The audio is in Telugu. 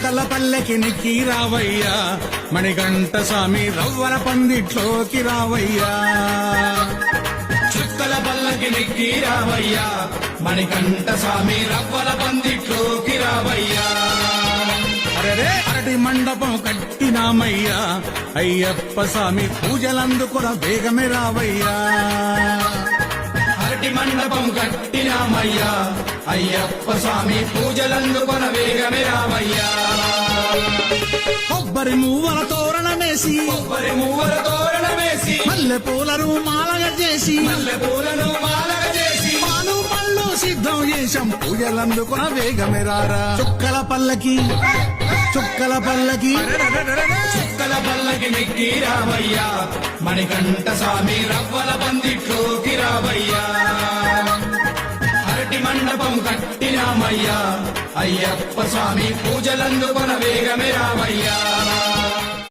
చుక్కల పల్లెకి నెక్కి రావయ్యా మణికంఠ స్వామి రవ్వల పందిట్లోకి రావయ్యా చుక్కల పల్లకి నెక్కి రావయ్యా మణికంఠ స్వామి రవ్వల పందిట్లోకి రావయ్యా అరటి మండపం కట్టినామయ్యా అయ్యప్ప స్వామి పూజలందుకుర వేగమే రావయ్యా అరటి మండపం కట్టినామయ్యా అయ్యప్ప స్వామి పూజలందుకొన వేగమే రావయ్యా కొబ్బరి మువ్వల తోరణమేసి కొబ్బరి మువ్వల తోరణమేసి మల్లె పూలను మాలగా చేసి మల్లె పూలను మాలగా చేసి పాలు పళ్ళు సిద్ధం చేశాం పూజలందుకున వేగమే రారా చుక్కల పల్లకి చుక్కల పల్లకి చుక్కల పల్లకి నెక్కి రావయ్యా మణికంఠ స్వామి రవ్వల పందిట్లోకి రావయ్యా అరటి మండపం కట్టినామయ్యా అయ్యప్ప స్వామి పూజలందుకొన వేగమే రావయ్యా